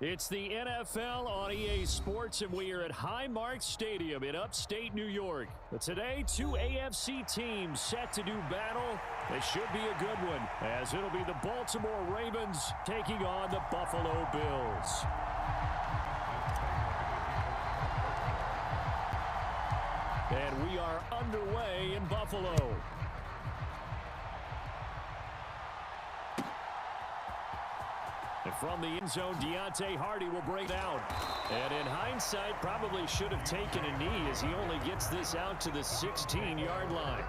It's the NFL on EA Sports, and we are at Highmark Stadium in upstate New York. But today, two AFC teams set to do battle. It should be a good one, as it'll be the Baltimore Ravens taking on the Buffalo Bills. And we are underway in Buffalo. And from the end zone, Deontay Hardy will break down. And in hindsight, probably should have taken a knee as he only gets this out to the 16-yard line.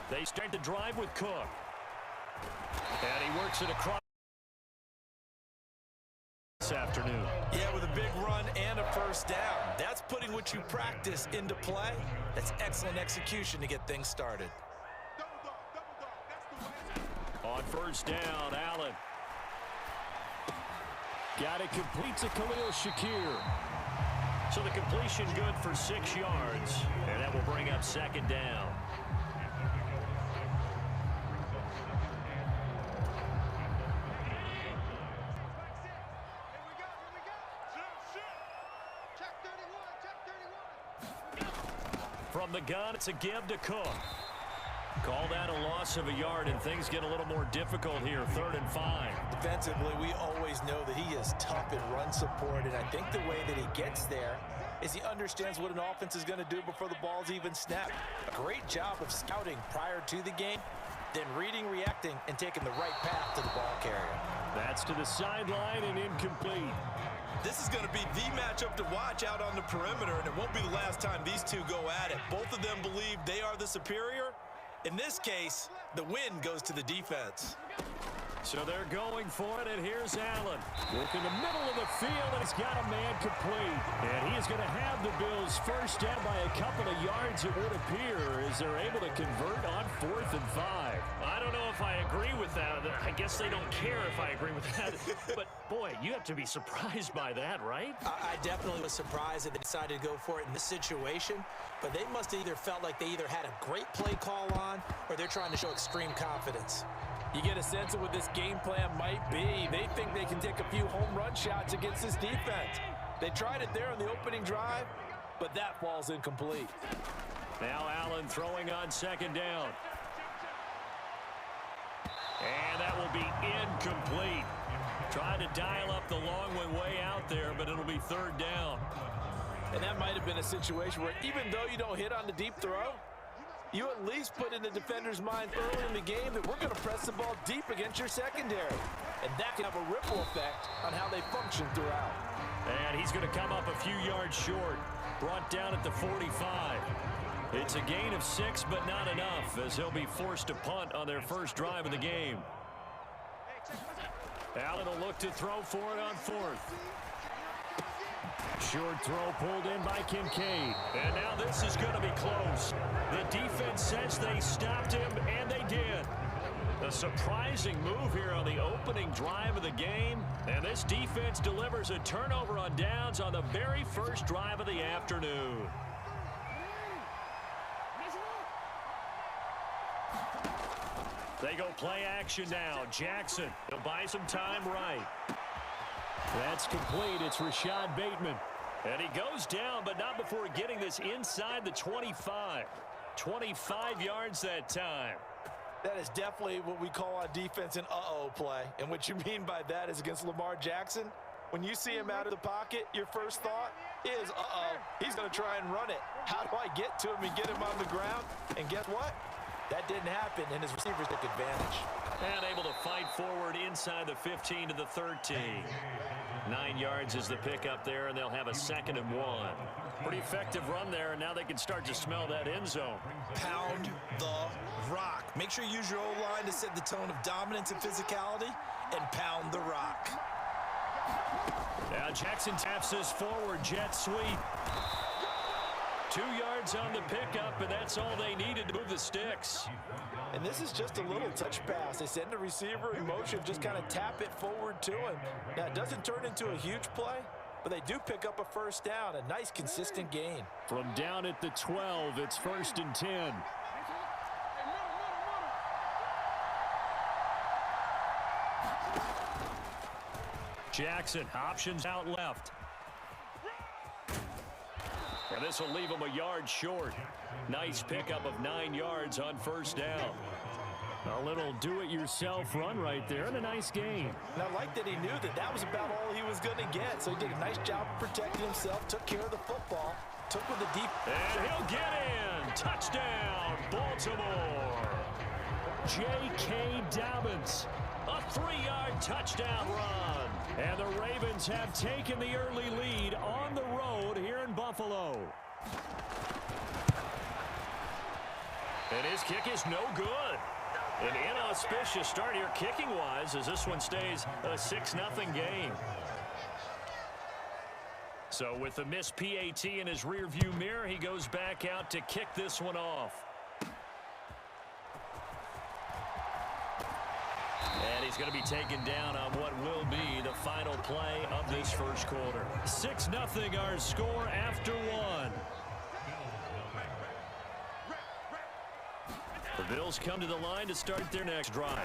They start the drive with Cook. And he works it across this afternoon. Yeah, with a big run and a first down. That's putting what you practice into play. That's excellent execution to get things started. On first down, Allen. Got it complete to Khalil Shakir. So the completion good for 6 yards. And that will bring up second down. From the gun, it's a give to Cook. Call that a loss of a yard, and things get a little more difficult here, 3rd and 5. Defensively, we always know that he is tough in run support, and I think the way that he gets there is he understands what an offense is going to do before the ball's even snapped. A great job of scouting prior to the game, then reading, reacting, and taking the right path to the ball carrier. That's to the sideline and incomplete. This is going to be the matchup to watch out on the perimeter, and it won't be the last time these two go at it. Both of them believe they are the superior. In this case, the win goes to the defense. So they're going for it, and here's Allen. Look in the middle of the field, and he's got a man complete. And he is going to have the Bills first down by a couple of yards, it would appear, as they're able to convert on 4th and 5. I don't know if I agree with that. I guess they don't care if I agree with that. But, boy, you have to be surprised by that, right? I definitely was surprised that they decided to go for it in this situation. But they must have either felt like they either had a great play call on or they're trying to show extreme confidence. You get a sense of what this game plan might be. They think they can take a few home run shots against this defense. They tried it there on the opening drive, but that falls incomplete. Now Allen throwing on second down. And that will be incomplete. Trying to dial up the long one way out there, but it'll be 3rd down. And that might have been a situation where even though you don't hit on the deep throw, you at least put in the defender's mind early in the game that we're going to press the ball deep against your secondary. And that can have a ripple effect on how they function throughout. And he's going to come up a few yards short. Brought down at the 45. It's a gain of 6, but not enough, as he'll be forced to punt on their first drive of the game. Allen will look to throw for it on 4th. Short throw pulled in by Kincaid. And now this is going to be close. The defense says they stopped him, and they did. A surprising move here on the opening drive of the game. And this defense delivers a turnover on downs on the very first drive of the afternoon. They go play action now. Jackson, he'll buy some time right. That's complete. It's Rashad Bateman. And he goes down, but not before getting this inside the 25. 25 yards that time. That is definitely what we call on defense an uh-oh play. And what you mean by that is against Lamar Jackson, when you see him out of the pocket, your first thought is, uh-oh, he's going to try and run it. How do I get to him and get him on the ground? And guess what? That didn't happen, and his receivers took advantage. And able to fight forward inside the 15 to the 13. 9 yards is the pickup there, and they'll have a 2nd and 1. Pretty effective run there, and now they can start to smell that end zone. Pound the rock. Make sure you use your O-line to set the tone of dominance and physicality, and pound the rock. Now Jackson taps this forward, jet sweep. 2 yards on the pickup, and that's all they needed to move the sticks. And this is just a little touch pass. They send the receiver in motion, just kind of tap it forward to him. Now, it doesn't turn into a huge play, but they do pick up a first down, a nice consistent gain. From down at the 12, it's 1st and 10. Jackson, options out left. And this will leave him a yard short. Nice pickup of 9 yards on first down. A little do-it-yourself run right there and a nice game. And I like that he knew that that was about all he was going to get. So he did a nice job of protecting himself, took care of the football, took with the deep. And he'll get in. Touchdown, Baltimore. J.K. Dobbins. A 3-yard touchdown run. And the Ravens have taken the early lead on the road here in Buffalo. And his kick is no good. An inauspicious start here kicking-wise as this one stays a 6-0 game. So with the missed PAT in his rearview mirror, he goes back out to kick this one off. And he's going to be taken down on what will be the final play of this first quarter. 6-0 our score after one. The Bills come to the line to start their next drive.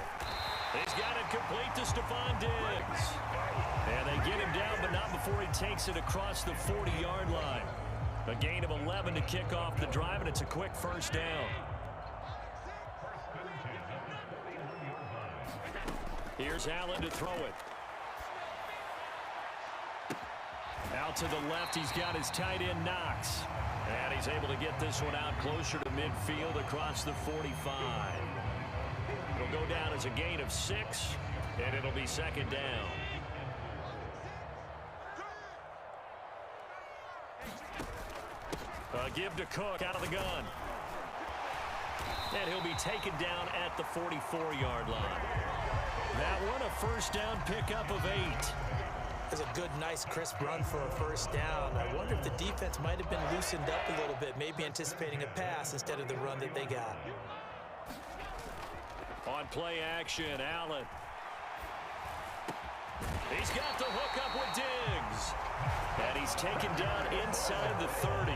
He's got it complete to Stephon Diggs. And they get him down, but not before he takes it across the 40-yard line. A gain of 11 to kick off the drive, and it's a quick first down. Here's Allen to throw it. Out to the left, he's got his tight end Knox. And he's able to get this one out closer to midfield across the 45. It'll go down as a gain of 6, and it'll be second down. Give to Cook out of the gun. And he'll be taken down at the 44-yard line. That one a first down pickup of 8. It's a good, nice, crisp run for a first down. I wonder if the defense might have been loosened up a little bit, maybe anticipating a pass instead of the run that they got. On play action, Allen. He's got the hook up with Diggs. And he's taken down inside the 30.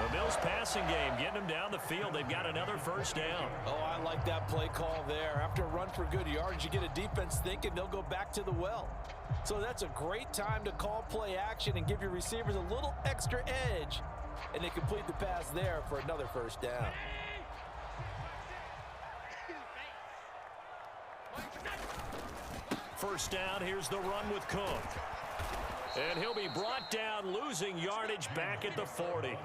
The Bills passing game, getting them down the field. They've got another first down. Oh, I like that play call there. After a run for good yards, you get a defense thinking they'll go back to the well. So that's a great time to call play action and give your receivers a little extra edge. And they complete the pass there for another first down. First down, here's the run with Cook. And he'll be brought down, losing yardage back at the 40.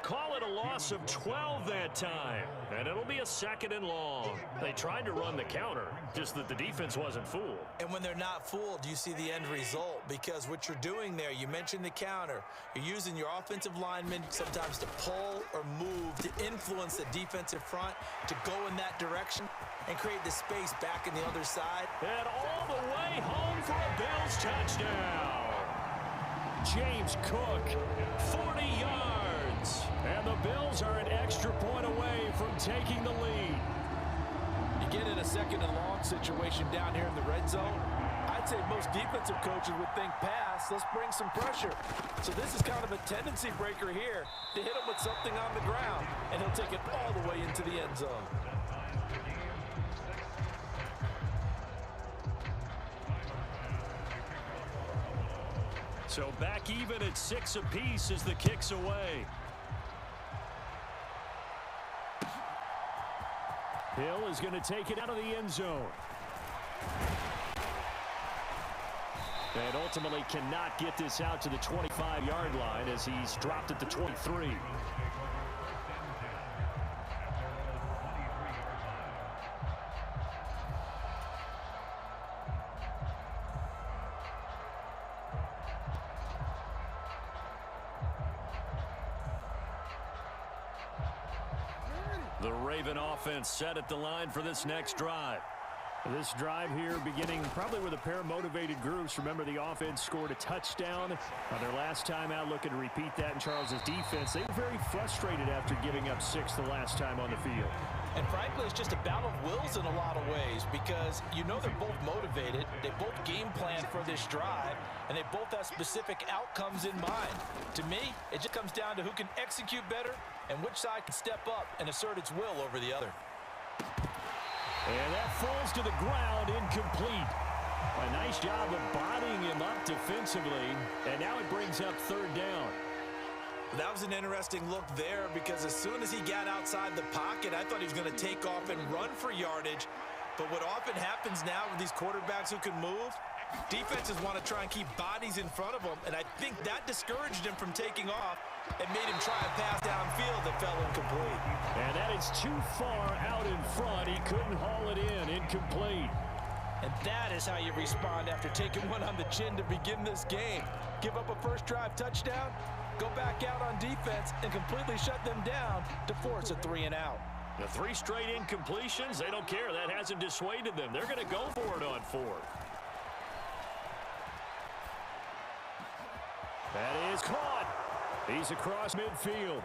Call it a loss of 12 that time. And it'll be a 2nd and long. They tried to run the counter, just that the defense wasn't fooled. And when they're not fooled, you see the end result. Because what you're doing there, you mentioned the counter. You're using your offensive linemen sometimes to pull or move, to influence the defensive front, to go in that direction, and create the space back on the other side. And all the way home for a Bills touchdown. James Cook, 40 yards. And the Bills are an extra point away from taking the lead. You get in a 2nd and long situation down here in the red zone. I'd say most defensive coaches would think pass. Let's bring some pressure. So this is kind of a tendency breaker here to hit him with something on the ground. And he'll take it all the way into the end zone. So back even at 6 apiece as the kick's away. Hill is going to take it out of the end zone. And ultimately cannot get this out to the 25-yard line as he's dropped at the 23. The Raven offense set at the line for this next drive. This drive here beginning probably with a pair of motivated groups. Remember, the offense scored a touchdown on their last time out, looking to repeat that in Charles's defense. They were very frustrated after giving up 6 the last time on the field. And frankly, it's just a battle of wills in a lot of ways because you know they're both motivated. They both game plan for this drive, and they both have specific outcomes in mind. To me, it just comes down to who can execute better and which side can step up and assert its will over the other. And that falls to the ground, incomplete. A nice job of bodying him up defensively, and now it brings up 3rd down. That was an interesting look there because as soon as he got outside the pocket, I thought he was going to take off and run for yardage. But what often happens now with these quarterbacks who can move, defenses want to try and keep bodies in front of them, and I think that discouraged him from taking off and made him try a pass downfield that fell incomplete. And that is too far out in front. He couldn't haul it in. Incomplete. And that is how you respond after taking one on the chin to begin this game. Give up a first drive touchdown, go back out on defense, and completely shut them down to force a 3-and-out. The 3 straight incompletions, they don't care. That hasn't dissuaded them. They're going to go for it on 4th. That is caught. He's across midfield.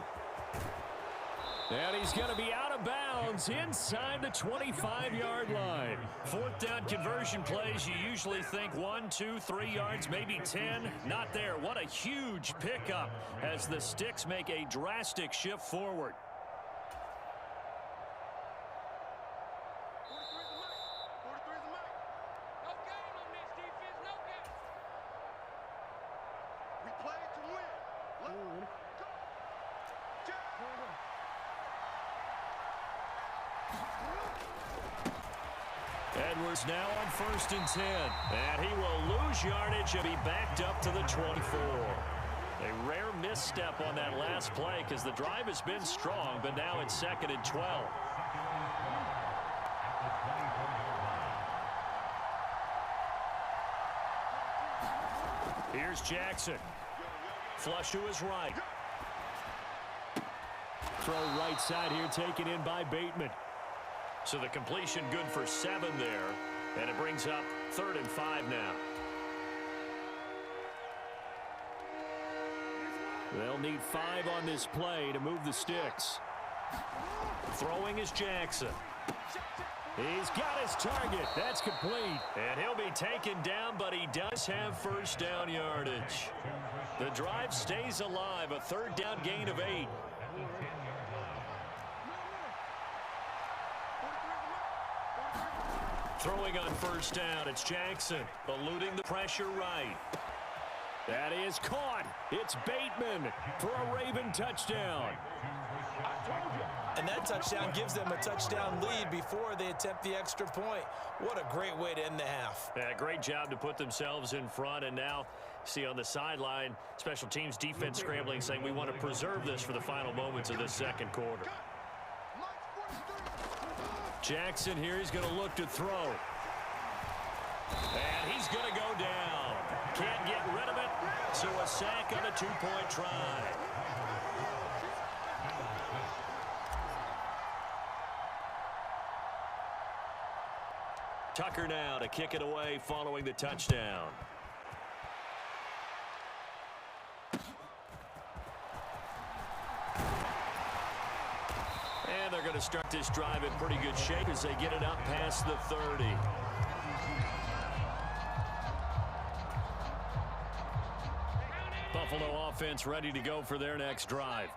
And he's going to be out of bounds inside the 25-yard line. 4th down conversion plays, you usually think 1, 2, 3 yards, maybe 10. Not there. What a huge pickup as the Sticks make a drastic shift forward. Edwards now on 1st and 10. And he will lose yardage and be backed up to the 24. A rare misstep on that last play because the drive has been strong, but now it's 2nd and 12. Here's Jackson. Flush to his right. Throw right side here, taken in by Bateman. So the completion good for 7 there, and it brings up 3rd and 5 now. They'll need 5 on this play to move the Sticks. Throwing is Jackson. He's got his target. That's complete. And he'll be taken down, but he does have 1st down yardage. The drive stays alive, a 3rd down gain of 8. Throwing on 1st down, it's Jackson, eluding the pressure right. That is caught. It's Bateman for a Raven touchdown. And that touchdown gives them a touchdown lead before they attempt the extra point. What a great way to end the half. Yeah, great job to put themselves in front, and now see on the sideline, special teams defense scrambling, saying we want to preserve this for the final moments of this 2nd quarter. Jackson here, he's going to look to throw. And he's going to go down. Can't get rid of it, so a sack on a 2-point try. Tucker now to kick it away following the touchdown. And they're going to start this drive in pretty good shape as they get it up past the 30. Buffalo offense ready to go for their next drive.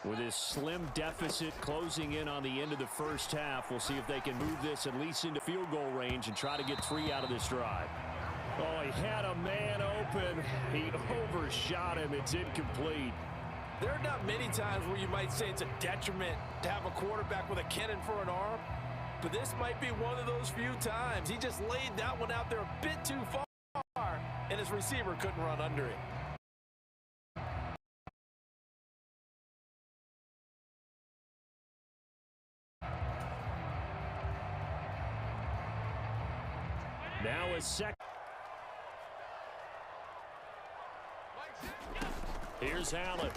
With his slim deficit closing in on the end of the 1st half, we'll see if they can move this at least into field goal range and try to get 3 out of this drive. Oh, he had a man open. He overshot him. It's incomplete. There are not many times where you might say it's a detriment to have a quarterback with a cannon for an arm, but this might be one of those few times. He just laid that one out there a bit too far, and his receiver couldn't run under it. Now a second. Here's Allen.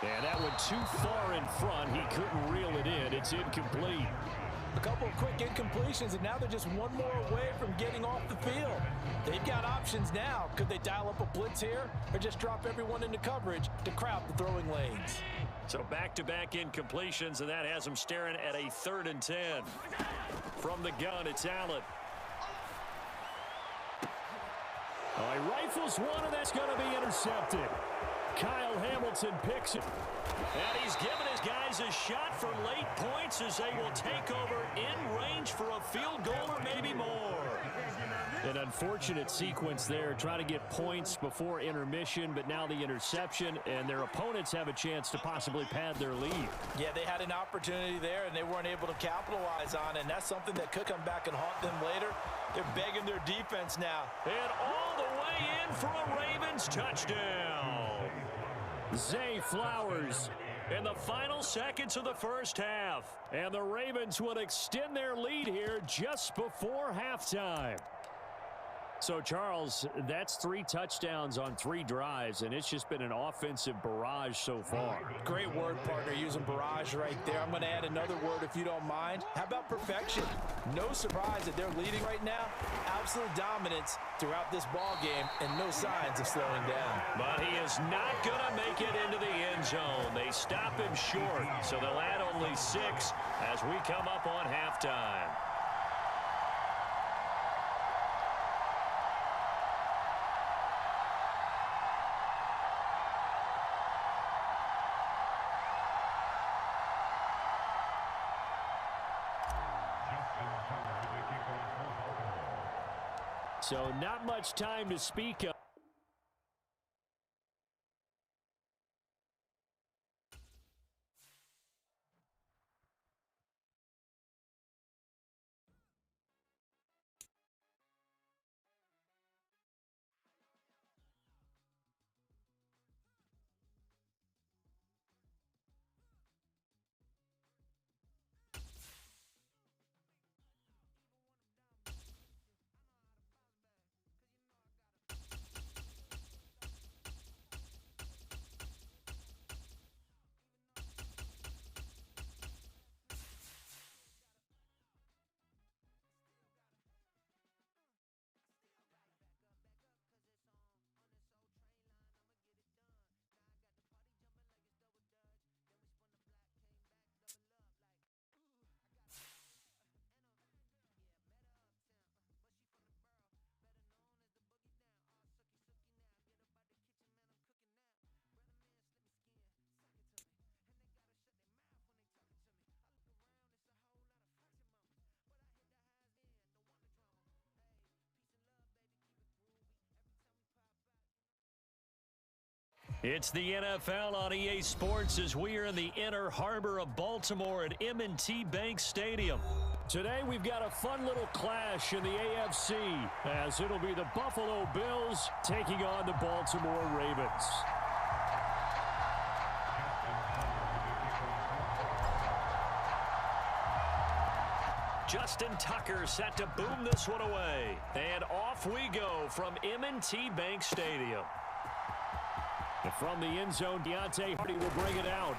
And that one too far in front. He couldn't reel it in. It's incomplete. A couple of quick incompletions, and now they're just one more away from getting off the field. They've got options now. Could they dial up a blitz here or just drop everyone into coverage to crowd the throwing lanes? So back-to-back incompletions, and that has them staring at a 3rd and 10. From the gun, it's Allen. Oh, he rifles one, and that's going to be intercepted. Kyle Hamilton picks it. And he's giving his guys a shot for late points as they will take over in range for a field goal or maybe more. An unfortunate sequence there, trying to get points before intermission, but now the interception, and their opponents have a chance to possibly pad their lead. Yeah, they had an opportunity there, and they weren't able to capitalize on it, and that's something that could come back and haunt them later. They're begging their defense now. And all the way in for a Ravens touchdown. Zay Flowers in the final seconds of the first half. And the Ravens would extend their lead here just before halftime. So, Charles, that's 3 touchdowns on 3 drives, and it's just been an offensive barrage so far. Great word, partner, using barrage right there. I'm going to add another word if you don't mind. How about perfection? No surprise that they're leading right now. Absolute dominance throughout this ball game and no signs of slowing down. But he is not going to make it into the end zone. They stop him short, so they'll add only 6 as we come up on halftime. So not much time to speak of. It's the NFL on EA Sports as we are in the inner harbor of Baltimore at M&T Bank Stadium. Today we've got a fun little clash in the AFC as it'll be the Buffalo Bills taking on the Baltimore Ravens. Justin Tucker set to boom this one away. And off we go from M&T Bank Stadium. And from the end zone, Deontay Hardy will bring it out.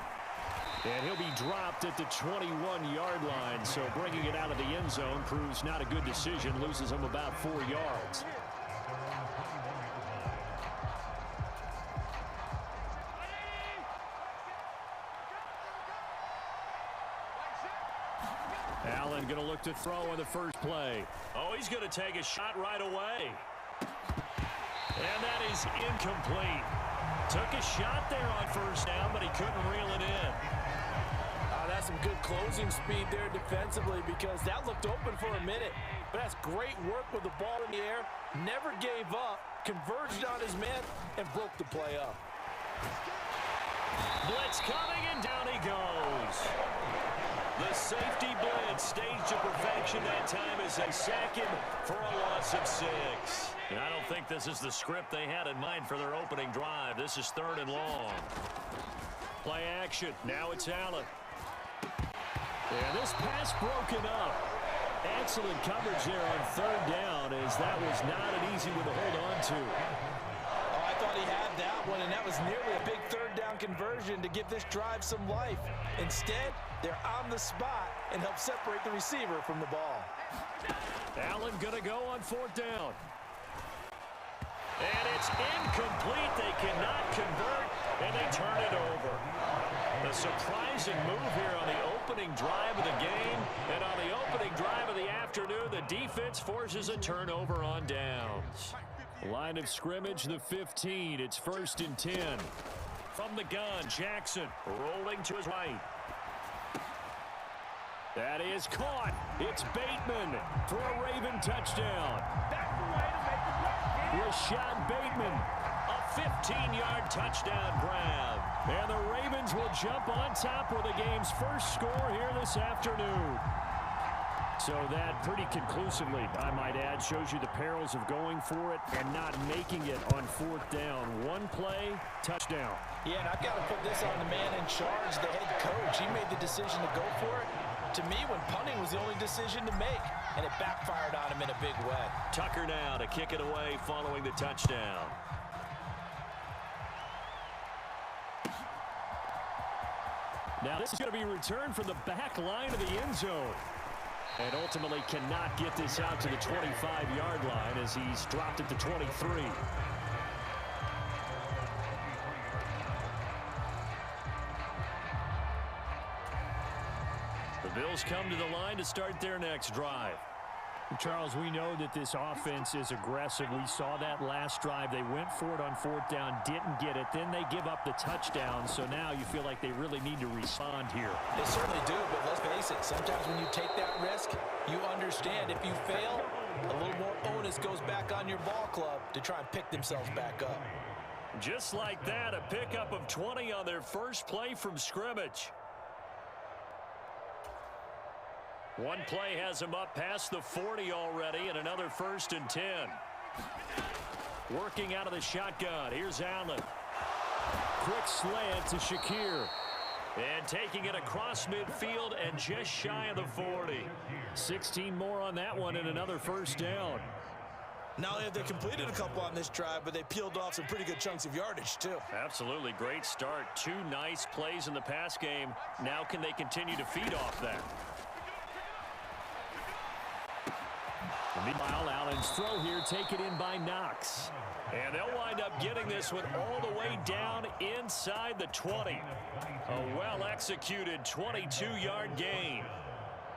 And he'll be dropped at the 21-yard line. So bringing it out of the end zone proves not a good decision. Loses him about 4 yards. Allen going to look to throw on the first play. Oh, he's going to take a shot right away. And that is incomplete. Took a shot there on first down, but he couldn't reel it in. That's some good closing speed there defensively because that looked open for a minute. But that's great work with the ball in the air. Never gave up, converged on his man, and broke the play up. Blitz coming, and down he goes. The safety blitz staged to perfection that time as they sack him for a loss of 6. And I don't think this is the script they had in mind for their opening drive. This is 3rd and long. Play action. Now it's Allen. Yeah, this pass broken up. Excellent coverage there on 3rd down as that was not an easy one to hold on to. Oh, I thought he had that one, and that was nearly a big third down conversion to give this drive some life. Instead, they're on the spot and help separate the receiver from the ball. Allen going to go on fourth down. And it's incomplete. They cannot convert, and they turn it over. A surprising move here on the opening drive of the game. And on the opening drive of the afternoon, the defense forces a turnover on downs. Line of scrimmage, the 15. It's 1st and 10. From the gun, Jackson rolling to his right. That is caught. It's Bateman for a Raven touchdown. Rashad Bateman, a 15-yard touchdown grab. And the Ravens will jump on top with the game's first score here this afternoon. So that pretty conclusively, I might add, shows you the perils of going for it and not making it on fourth down. One play, touchdown. Yeah, and I've got to put this on the man in charge, the head coach. He made the decision to go for it. To me, when punting was the only decision to make, and it backfired on him in a big way. Tucker now to kick it away following the touchdown. Now this is going to be returned from the back line of the end zone. And ultimately cannot get this out to the 25-yard line as he's dropped at the 23. The Bills come to the line to start their next drive. Charles, we know that this offense is aggressive. We saw that last drive. They went for it on fourth down, didn't get it. Then they give up the touchdown. So now you feel like they really need to respond here. They certainly do, but let's face it. Sometimes when you take that risk, you understand if you fail, a little more onus goes back on your ball club to try and pick themselves back up. Just like that, a pickup of 20 on their first play from scrimmage. One play has him up past the 40 already, and another 1st and 10. Working out of the shotgun. Here's Allen. Quick slant to Shakir. And taking it across midfield and just shy of the 40. 16 more on that one and another 1st down. Not only have they completed a couple on this drive, but they peeled off some pretty good chunks of yardage, too. Absolutely. Great start. 2 nice plays in the pass game. Now can they continue to feed off that? Meanwhile, Allen's throw here taken in by Knox. And they'll wind up getting this one all the way down inside the 20. A well-executed 22-yard gain.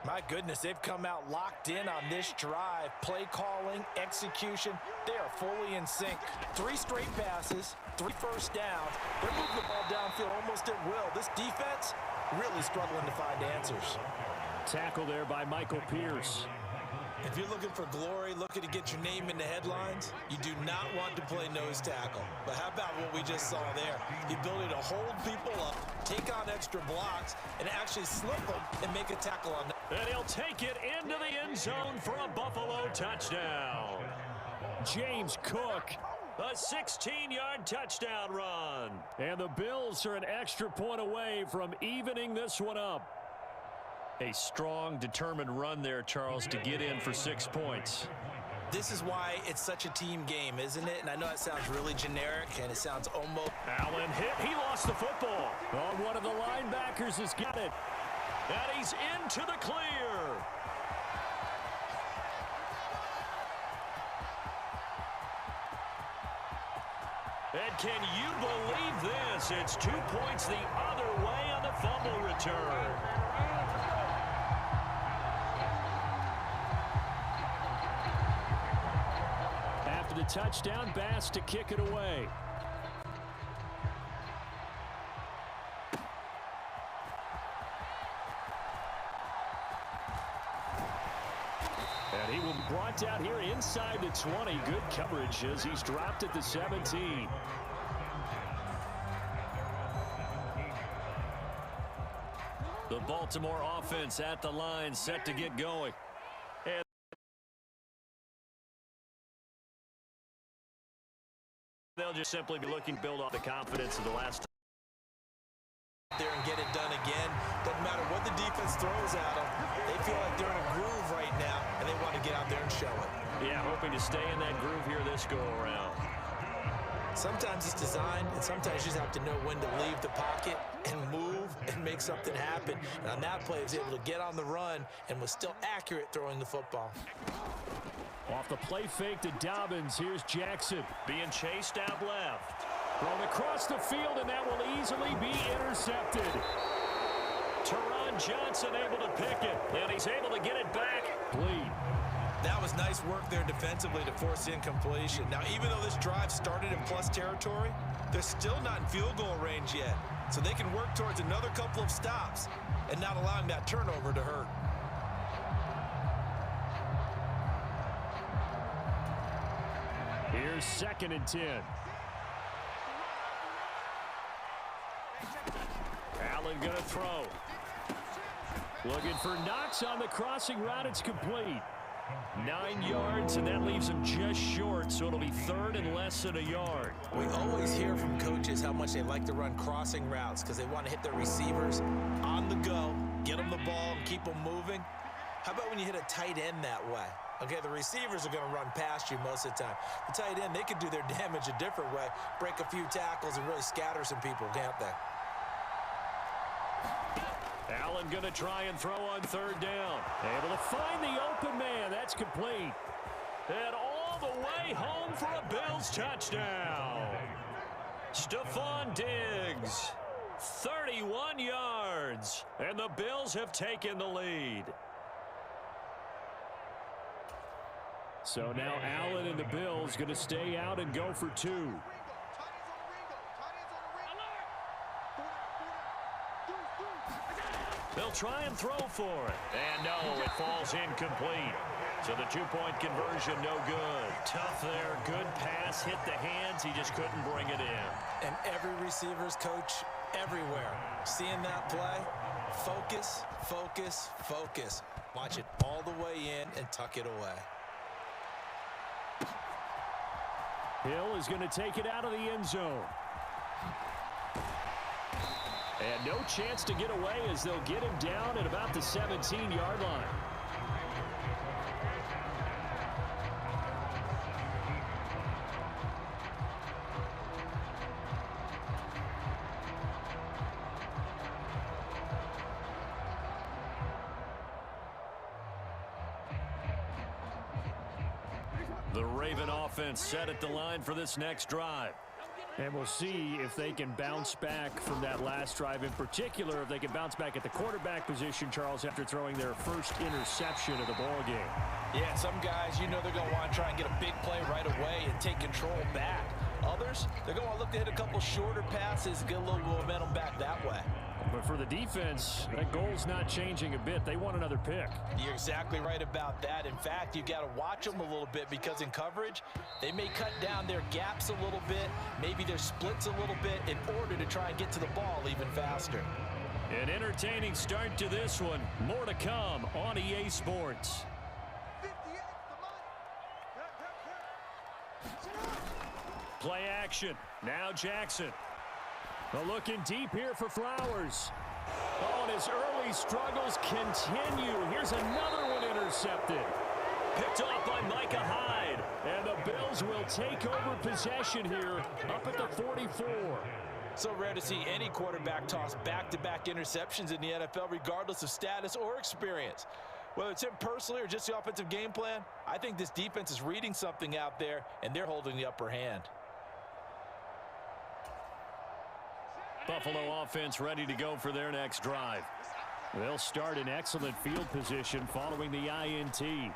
My goodness, they've come out locked in on this drive. Play calling, execution, they are fully in sync. 3 straight passes, 3 first downs. They're moving the ball downfield almost at will. This defense really struggling to find answers. Tackle there by Michael Pierce. If you're looking for glory, looking to get your name in the headlines, you do not want to play nose tackle. But how about what we just saw there? The ability to hold people up, take on extra blocks, and actually slip them and make a tackle on them. And he'll take it into the end zone for a Buffalo touchdown. James Cook, a 16-yard touchdown run. And the Bills are an extra point away from evening this one up. A strong, determined run there, Charles, to get in for 6 points. This is why it's such a team game, isn't it? And I know it sounds really generic, and it sounds almost... Allen hit. He lost the football. Oh, one of the linebackers has got it. And he's into the clear. And can you believe this? It's 2 points the other way on the fumble return. After the touchdown, Bass to kick it away. And he will be brought down here inside the 20. Good coverage as he's dropped at the 17. The Baltimore offense at the line, set to get going. And they'll just simply be looking to build off the confidence of the last time. There and get it done again. Doesn't matter what the defense throws at them. They feel like they're in a groove right now, and they want to get out there and show it. Yeah, hoping to stay in that groove here this go-around. Sometimes it's designed, and sometimes you just have to know when to leave the pocket and move and make something happen. And on that play, he was able to get on the run and was still accurate throwing the football. Off the play fake to Dobbins, here's Jackson. Being chased out left. Thrown across the field, and that will easily be intercepted. Teron Johnson able to pick it, and he's able to get it back. Bleed. That was nice work there defensively to force incompletion. Now, even though this drive started in plus territory, they're still not in field goal range yet. So they can work towards another couple of stops and not allowing that turnover to hurt. Here's 2nd and 10. Allen going to throw. Looking for Knox on the crossing route. It's complete. 9 yards, and that leaves him just short, so it'll be 3rd and less than a yard. We always hear from coaches how much they like to run crossing routes because they want to hit their receivers on the go, get them the ball, and keep them moving. How about when you hit a tight end that way? Okay, the receivers are going to run past you most of the time. The tight end, they can do their damage a different way, break a few tackles, and really scatter some people, can't they? Allen going to try and throw on 3rd down. Able to find the open man. That's complete. And all the way home for a Bills touchdown. Stephon Diggs, 31 yards, and the Bills have taken the lead. So now Allen and the Bills going to stay out and go for 2. They'll try and throw for it. And no, it falls incomplete. So the 2-point conversion, no good. Tough there. Good pass. Hit the hands. He just couldn't bring it in. And every receiver's coach everywhere. Seeing that play, focus, focus, focus. Watch it all the way in and tuck it away. Hill is going to take it out of the end zone. And no chance to get away as they'll get him down at about the 17-yard line. The Raven offense set at the line for this next drive. And we'll see if they can bounce back from that last drive. In particular, if they can bounce back at the quarterback position, Charles, after throwing their first interception of the ball game. Yeah, some guys, you know they're going to want to try and get a big play right away and take control back. Others, they're going to look to hit a couple shorter passes and get a little momentum back that way. But for the defense, that goal's not changing a bit. They want another pick. You're exactly right about that. In fact, you've got to watch them a little bit because in coverage, they may cut down their gaps a little bit, maybe their splits a little bit in order to try and get to the ball even faster. An entertaining start to this one. More to come on EA Sports. Play action. Now Jackson. Looking deep here for Flowers. Oh, and his early struggles continue. Here's another one intercepted. Picked off by Micah Hyde. And the Bills will take over possession here up at the 44. So rare to see any quarterback toss back-to-back interceptions in the NFL, regardless of status or experience. Whether it's him personally or just the offensive game plan, I think this defense is reading something out there, and they're holding the upper hand. Buffalo offense ready to go for their next drive. They'll start in excellent field position following the INT. A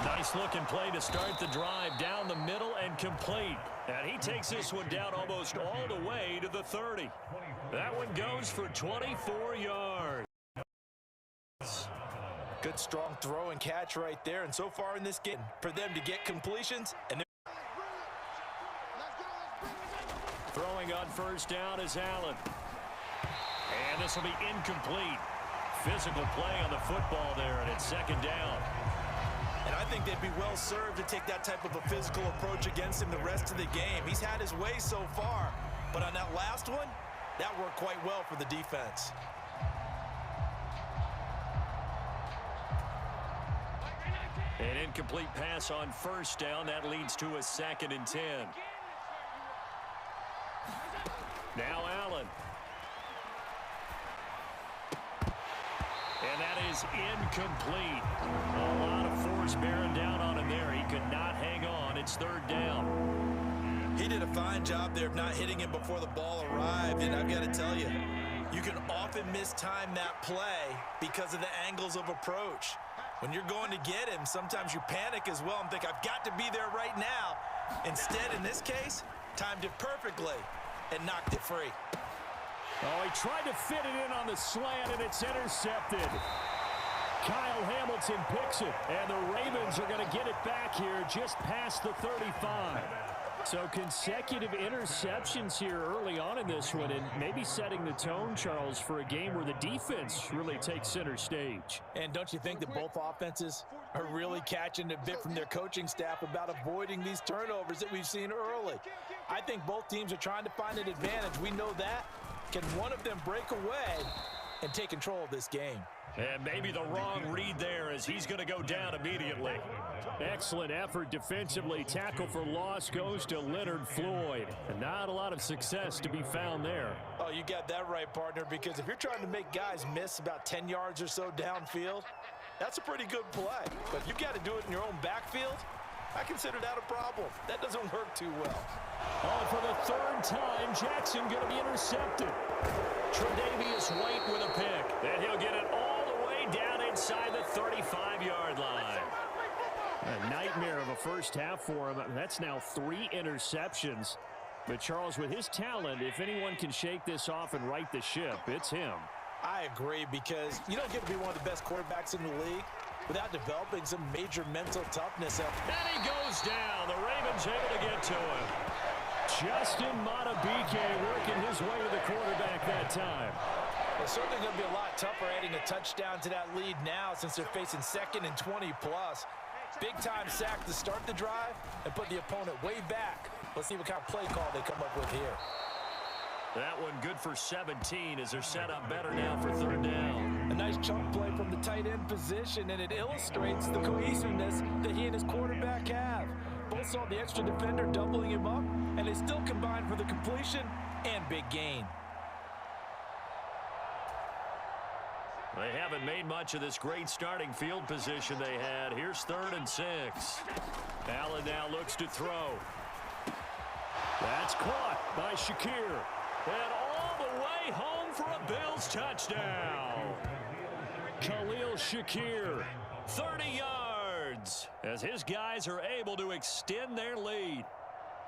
nice-looking play to start the drive down the middle and complete. And he takes this one down almost all the way to the 30. That one goes for 24 yards. Good strong throw and catch right there. And so far in this game, for them to get completions, and throwing on first down is Allen. And this will be incomplete. Physical play on the football there, and it's 2nd down. And I think they'd be well served to take that type of a physical approach against him the rest of the game. He's had his way so far, but on that last one, that worked quite well for the defense. An incomplete pass on first down. That leads to a 2nd and 10. Now Allen. And that is incomplete. A lot of force bearing down on him there. He could not hang on. It's 3rd down. He did a fine job there of not hitting him before the ball arrived. And I've got to tell you, you can often mistime that play because of the angles of approach. When you're going to get him, sometimes you panic as well and think, I've got to be there right now. Instead, in this case, timed it perfectly and knocked it free. Oh, he tried to fit it in on the slant, and it's intercepted. Kyle Hamilton picks it, and the Ravens are going to get it back here just past the 35. So consecutive interceptions here early on in this one, and maybe setting the tone, Charles, for a game where the defense really takes center stage. And don't you think that both offenses are really catching a bit from their coaching staff about avoiding these turnovers that we've seen early? I think both teams are trying to find an advantage. We know that. Can one of them break away and take control of this game? And maybe the wrong read there as he's going to go down immediately. Excellent effort defensively. Tackle for loss goes to Leonard Floyd. And not a lot of success to be found there. Oh, you got that right, partner, because if you're trying to make guys miss about 10 yards or so downfield, that's a pretty good play. But if you've got to do it in your own backfield, I consider that a problem. That doesn't work too well. Oh, for the 3rd time, Jackson going to be intercepted. Tre'Davious White with a pick. And he'll get it all the way down inside the 35-yard line. A nightmare of a first half for him. That's now 3 interceptions. But Charles, with his talent, if anyone can shake this off and right the ship, it's him. I agree, because you don't get to be one of the best quarterbacks in the league without developing some major mental toughness. And he goes down. The Ravens able to get to him. Justin Madubuike working his way to the quarterback that time. It's certainly going to be a lot tougher adding a touchdown to that lead now since they're facing 2nd and 20+. Big-time sack to start the drive and put the opponent way back. Let's see what kind of play call they come up with here. That one good for 17 as they're set up better now for 3rd down. A nice chunk play from the tight end position, and it illustrates the cohesiveness that he and his quarterback have. Both saw the extra defender doubling him up, and they still combined for the completion and big gain. They haven't made much of this great starting field position they had. Here's 3rd and 6. Allen now looks to throw. That's caught by Shakir. And all the way home for a Bills touchdown. Khalil Shakir. 30 yards as his guys are able to extend their lead.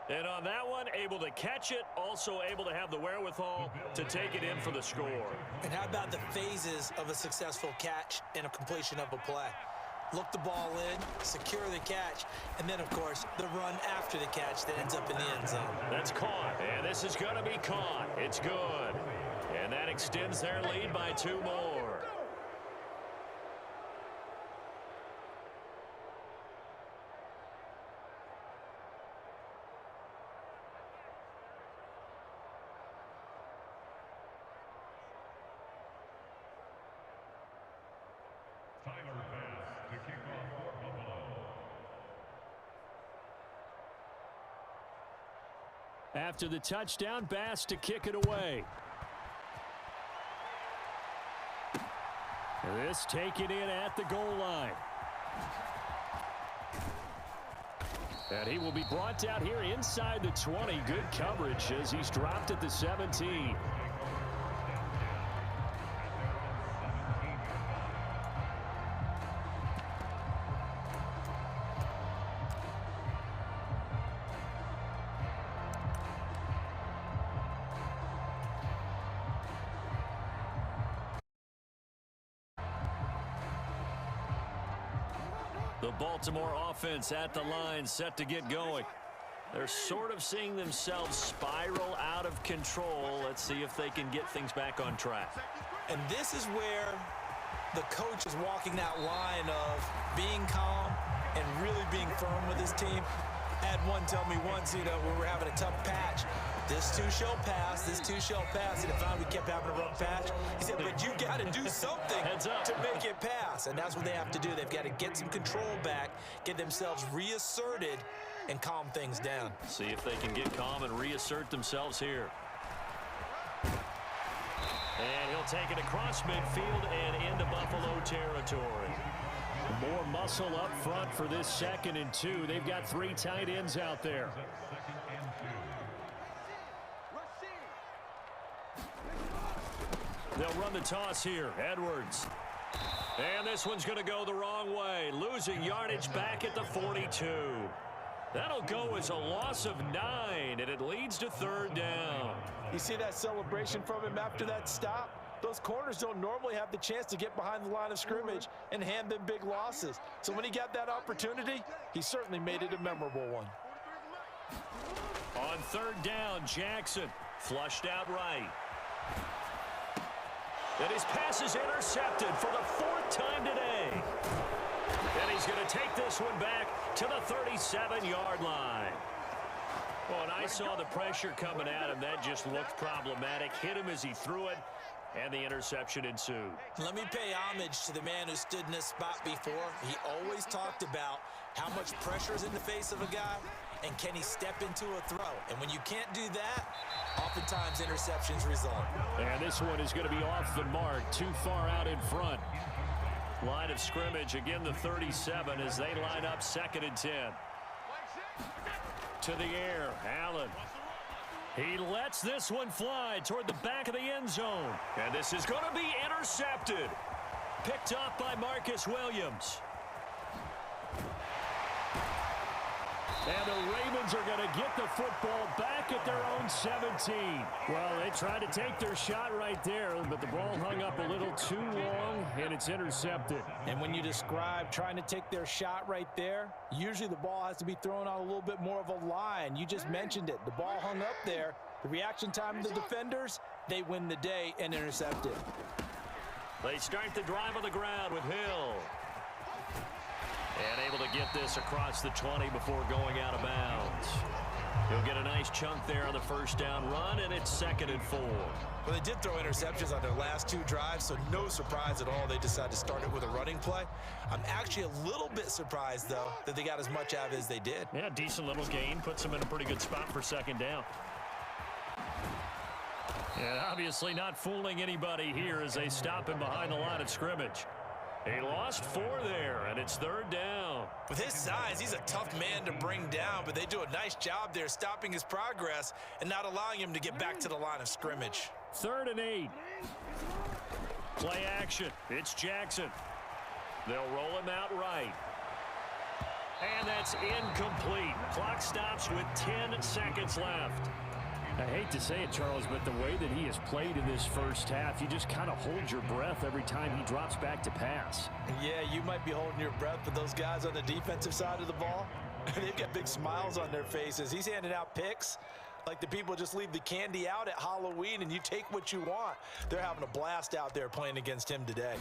And on that one, able to catch it, also able to have the wherewithal to take it in for the score. And how about the phases of a successful catch and a completion of a play? Look the ball in, secure the catch, and then, of course, the run after the catch that ends up in the end zone. That's caught, and this is going to be caught. It's good. And that extends their lead by 2 more. After the touchdown, Bass to kick it away. This taken in at the goal line. And he will be brought down here inside the 20. Good coverage as he's dropped at the 17. The Baltimore offense at the line, set to get going. They're sort of seeing themselves spiral out of control. Let's see if they can get things back on track. And this is where the coach is walking that line of being calm and really being firm with his team. I had one tell me once, when we were having a tough patch, this too shall pass, this too shall pass. And finally we kept having a rough patch. He said, but you got to do something to make it pass. And that's what they have to do. They've got to get some control back, get themselves reasserted, and calm things down. See if they can get calm and reassert themselves here. And he'll take it across midfield and into Buffalo territory. More muscle up front for this 2nd and 2. They've got 3 tight ends out there. They'll run the toss here. Edwards. And this one's going to go the wrong way. Losing yardage back at the 42. That'll go as a loss of 9, and it leads to 3rd down. You see that celebration from him after that stop? Those corners don't normally have the chance to get behind the line of scrimmage and hand them big losses. So when he got that opportunity, he certainly made it a memorable one. On 3rd down, Jackson flushed out right. And his pass is intercepted for the 4th time today. And he's going to take this one back to the 37-yard line. Well, and I saw the pressure coming at him. That just looked problematic. Hit him as he threw it, and the interception ensued. Let me pay homage to the man who stood in this spot before. He always talked about how much pressure is in the face of a guy, and can he step into a throw. And when you can't do that, oftentimes interceptions result. And this one is going to be off the mark, too far out in front. Line of scrimmage, again the 37 as they line up 2nd and 10. To the air, Allen. He lets this one fly toward the back of the end zone. And this is going to be intercepted. Picked up by Marcus Williams. And the Ravens are going to get the football back at their own 17. Well, they tried to take their shot right there, but the ball hung up a little too long, and it's intercepted. And when you describe trying to take their shot right there, usually the ball has to be thrown on a little bit more of a line. You just mentioned it. The ball hung up there. The reaction time of the defenders, they win the day and intercept it. They start the drive on the ground with Hill. And able to get this across the 20 before going out of bounds. He'll get a nice chunk there on the 1st down run, and it's 2nd and 4. Well, they did throw interceptions on their last 2 drives, so no surprise at all they decided to start it with a running play. I'm actually a little bit surprised, though, that they got as much out of it as they did. Yeah, decent little gain. Puts them in a pretty good spot for 2nd down. And obviously not fooling anybody here as they stop him behind the line of scrimmage. He lost 4 there, and it's 3rd down. With his size, he's a tough man to bring down, but they do a nice job there stopping his progress and not allowing him to get back to the line of scrimmage. 3rd and 8. Play action. It's Jackson. They'll roll him out right. And that's incomplete. Clock stops with 10 seconds left. I hate to say it, Charles, but the way that he has played in this 1st half, you just kind of hold your breath every time he drops back to pass. Yeah, you might be holding your breath, but those guys on the defensive side of the ball, they've got big smiles on their faces. He's handing out picks like the people just leave the candy out at Halloween and you take what you want. They're having a blast out there playing against him today.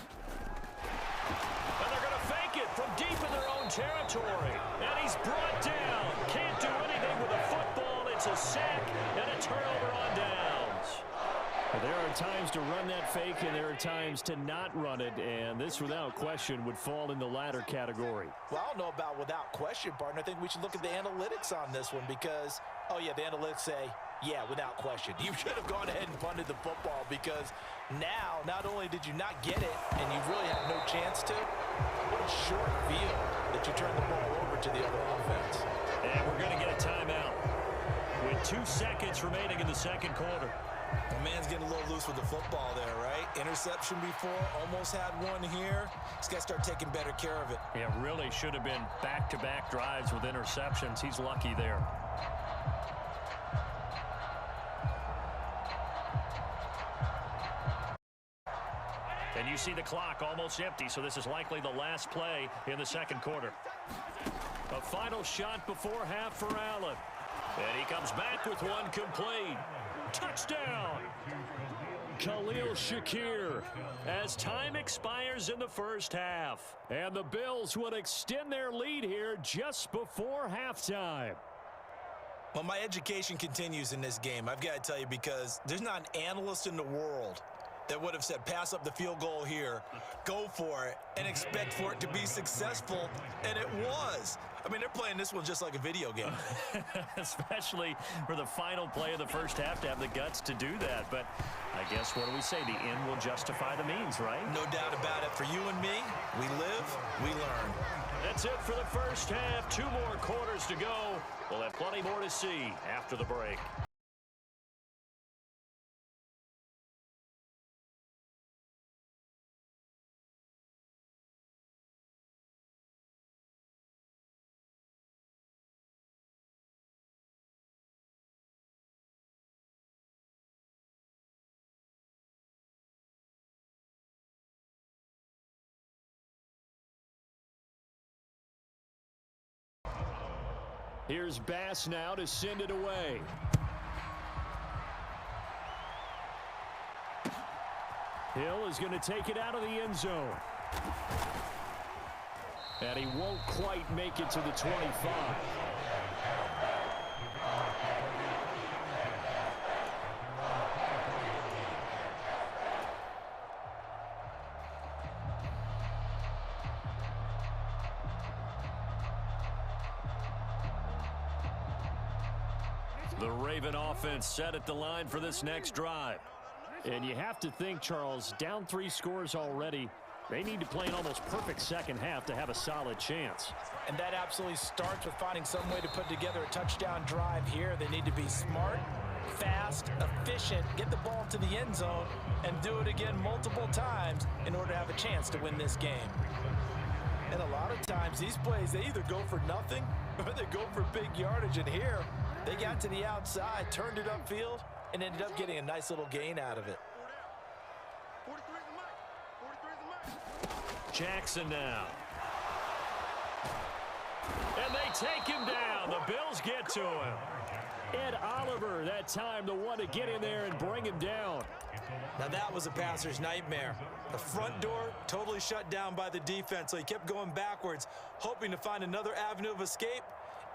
And they're going to fake it from deep in their own territory. And he's brought down. Can't do anything with a football. It's a sack and a turnover on downs. There are times to run that fake, and there are times to not run it, and this, without question, would fall in the latter category. Well, I don't know about without question, partner. I think we should look at the analytics on this one because, oh, yeah, the analytics say, yeah, without question. You should have gone ahead and punted the football because now, not only did you not get it, and you really had no chance to, what a short field that you turn the ball over to the other offense. And we're going to get a timeout with 2 seconds remaining in the 2nd quarter. The man's getting a little loose with the football there, right? Interception before, almost had one here. He's got to start taking better care of it. Yeah, really should have been back-to-back drives with interceptions. He's lucky there. And you see the clock almost empty, so this is likely the last play in the 2nd quarter. A final shot before half for Allen. And he comes back with one complete. Touchdown! Khalil Shakir as time expires in the first half. And the Bills would extend their lead here just before halftime. Well, my education continues in this game, I've got to tell you, because there's not an analyst in the world that would have said pass up the field goal here, go for it, and expect for it to be successful, and it was. I mean, they're playing this one just like a video game. Especially for the final play of the first half to have the guts to do that. But I guess, what do we say? The end will justify the means, right? No doubt about it. For you and me, we live, we learn. That's it for the first half. 2 more quarters to go. We'll have plenty more to see after the break. Here's Bass now to send it away. Hill is going to take it out of the end zone. And he won't quite make it to the 25. The Raven offense set at the line for this next drive. And you have to think, Charles, down 3 scores already. They need to play an almost perfect second half to have a solid chance. And that absolutely starts with finding some way to put together a touchdown drive here. They need to be smart, fast, efficient, get the ball to the end zone, and do it again multiple times in order to have a chance to win this game. And a lot of times, these plays, they either go for nothing or they go for big yardage. And here, they got to the outside, turned it upfield, and ended up getting a nice little gain out of it. Jackson now. And they take him down. The Bills get to him. Ed Oliver, that time, the one to get in there and bring him down. Now that was a passer's nightmare. The front door totally shut down by the defense, so he kept going backwards, hoping to find another avenue of escape.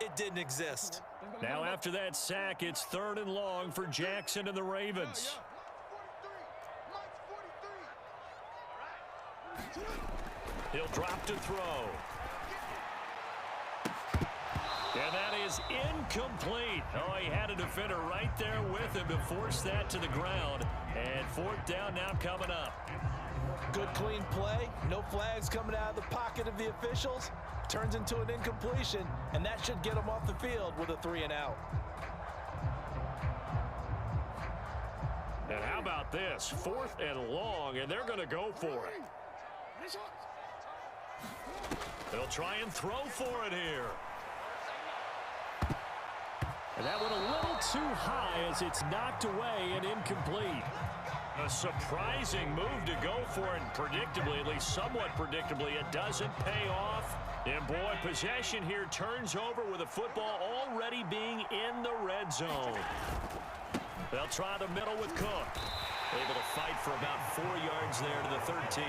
It didn't exist. Now after that sack, it's 3rd and long for Jackson and the Ravens. He'll drop to throw. And that is incomplete. Oh, he had a defender right there with him to force that to the ground. And 4th down now coming up. Good clean play. No flags coming out of the pocket of the officials. Turns into an incompletion, and that should get him off the field with a 3-and-out. And how about this? 4th and long, and they're going to go for it. They'll try and throw for it here. And that went a little too high as it's knocked away and incomplete. A surprising move to go for it, and predictably, at least somewhat predictably, it doesn't pay off. And boy, possession here turns over with the football already being in the red zone. They'll try the middle with Cook. Able to fight for about 4 yards there to the 13.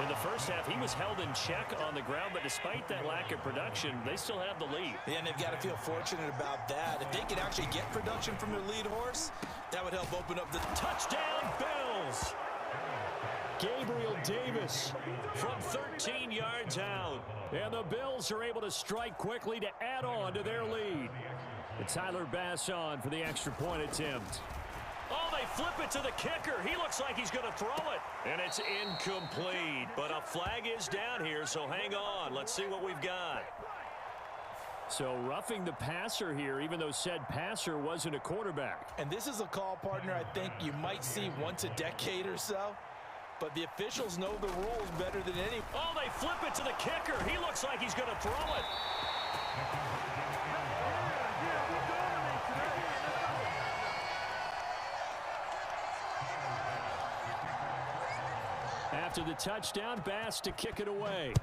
In the first half, he was held in check on the ground, but despite that lack of production, they still have the lead. Yeah, and they've got to feel fortunate about that. If they can actually get production from their lead horse, that would help open up the touchdown Bills. Gabriel Davis from 13 yards out. And the Bills are able to strike quickly to add on to their lead. And Tyler Bass on for the extra point attempt. Oh, they flip it to the kicker. He looks like he's going to throw it. And it's incomplete. But a flag is down here, so hang on. Let's see what we've got. So roughing the passer here, even though said passer wasn't a quarterback. And this is a call, partner, I think you might see once a decade or so. But the officials know the rules better than any. Oh, they flip it to the kicker. He looks like he's going to throw it. After the touchdown, Bass to kick it away.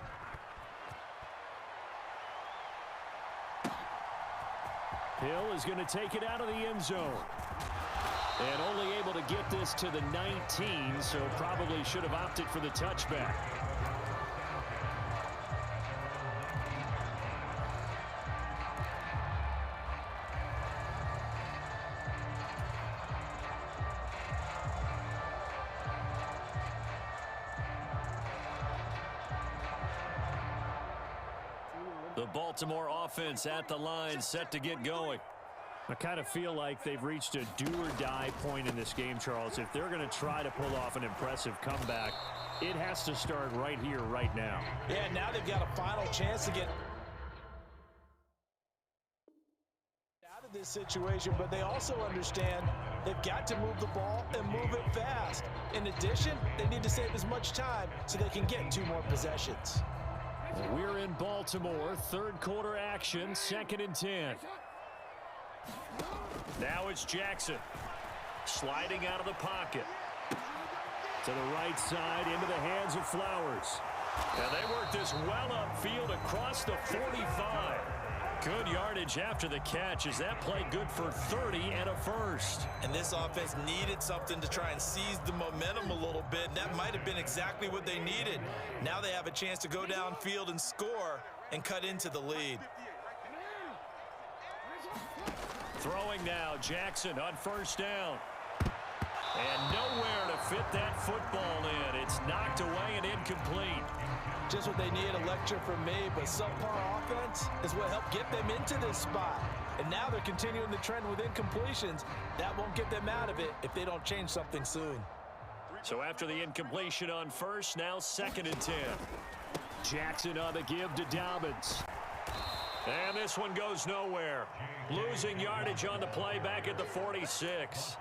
Hill is going to take it out of the end zone. And only able to get this to the 19, so probably should have opted for the touchback. The Baltimore offense at the line, set to get going. I kind of feel like they've reached a do-or-die point in this game, Charles. If they're going to try to pull off an impressive comeback, it has to start right here, right now. Yeah, now they've got a final chance to get out of this situation, but they also understand they've got to move the ball and move it fast. In addition, they need to save as much time so they can get 2 more possessions. We're in Baltimore, third quarter action, 2nd and 10. Now it's Jackson, sliding out of the pocket. To the right side, into the hands of Flowers. And they work this well upfield across the 45. Good yardage after the catch. Is that play good for 30 and a first? And this offense needed something to try and seize the momentum a little bit. And that might have been exactly what they needed. Now they have a chance to go downfield and score and cut into the lead. Throwing now, Jackson on first down. And nowhere to fit that football in. It's knocked away and incomplete. Just what they need, a lecture from me, but subpar offense is what helped get them into this spot. And now they're continuing the trend with incompletions. That won't get them out of it if they don't change something soon. So after the incompletion on first, now 2nd and 10. Jackson on the give to Dobbins. And this one goes nowhere. Losing yardage on the play back at the 46.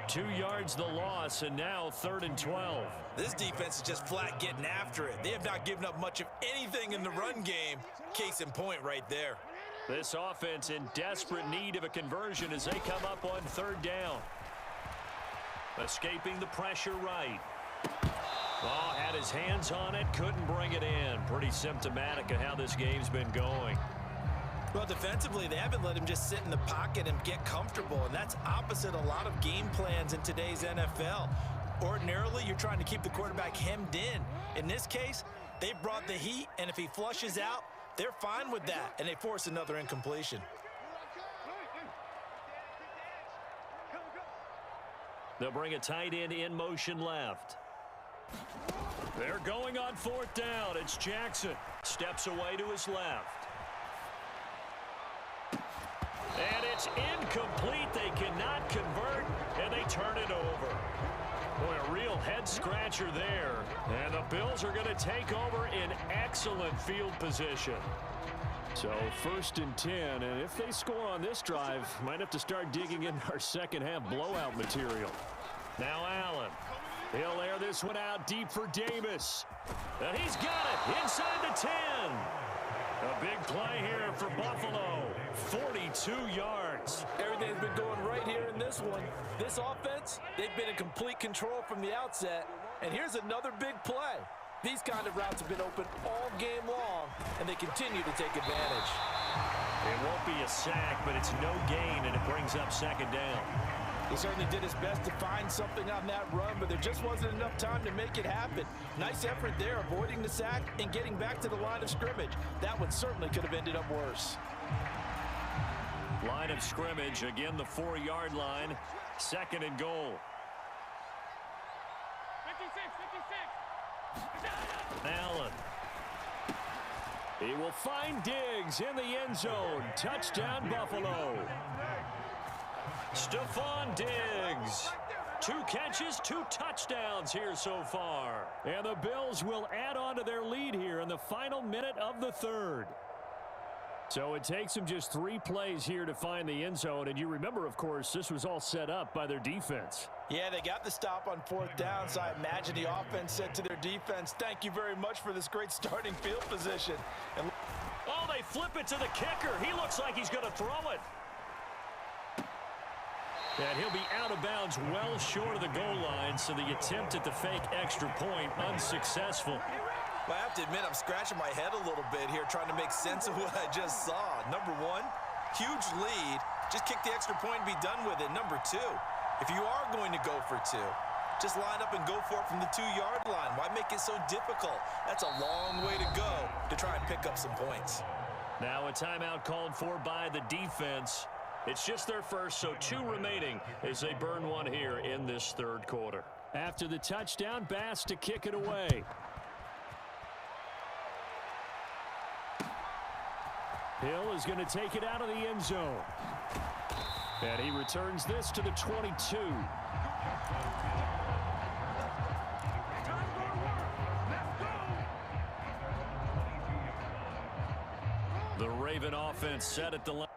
2 yards the loss, and now 3rd and 12. This defense is just flat getting after it. They have not given up much of anything in the run game. Case in point right there. This offense in desperate need of a conversion as they come up on 3rd down. Escaping the pressure right. Oh, had his hands on it, couldn't bring it in. Pretty symptomatic of how this game's been going. Well, defensively, they haven't let him just sit in the pocket and get comfortable, and that's opposite a lot of game plans in today's NFL. Ordinarily, you're trying to keep the quarterback hemmed in. In this case, they brought the heat, and if he flushes out, they're fine with that, and they force another incompletion. They'll bring a tight end in motion left. They're going on 4th down. It's Jackson. Steps away to his left. And it's incomplete. They cannot convert, and they turn it over. Boy, a real head-scratcher there. And the Bills are going to take over in excellent field position. So 1st and 10, and if they score on this drive, might have to start digging in our second-half blowout material. Now Allen. He'll air this one out deep for Davis. And he's got it inside the 10. A big play here for Buffalo. 42 yards. Everything's been going right here in this one. This offense, they've been in complete control from the outset. And here's another big play. These kind of routes have been open all game long, and they continue to take advantage. It won't be a sack, but it's no gain, and it brings up 2nd down. He certainly did his best to find something on that run, but there just wasn't enough time to make it happen. Nice effort there, avoiding the sack and getting back to the line of scrimmage. That one certainly could have ended up worse. Line of scrimmage, again the 4-yard line, 2nd and goal. 56. Allen. He will find Diggs in the end zone. Touchdown, Buffalo. Stephon Diggs. 2 catches, 2 touchdowns here so far. And the Bills will add on to their lead here in the final minute of the 3rd. So it takes them just 3 plays here to find the end zone. And you remember, of course, this was all set up by their defense. Yeah, they got the stop on 4th down, so I imagine the offense said to their defense, thank you very much for this great starting field position. And oh, they flip it to the kicker. He looks like he's going to throw it. And he'll be out of bounds well short of the goal line, so the attempt at the fake extra point unsuccessful. Well, I have to admit, I'm scratching my head a little bit here trying to make sense of what I just saw. Number 1, huge lead. Just kick the extra point and be done with it. Number 2, If you are going to go for two, just line up and go for it from the 2-yard line. Why make it so difficult? That's a long way to go to try and pick up some points. Now a timeout called for by the defense. It's just their first, so 2 remaining as they burn one here in this third quarter. After the touchdown, Bass to kick it away. Hill is going to take it out of the end zone. And he returns this to the 22. The Raven offense set at the line.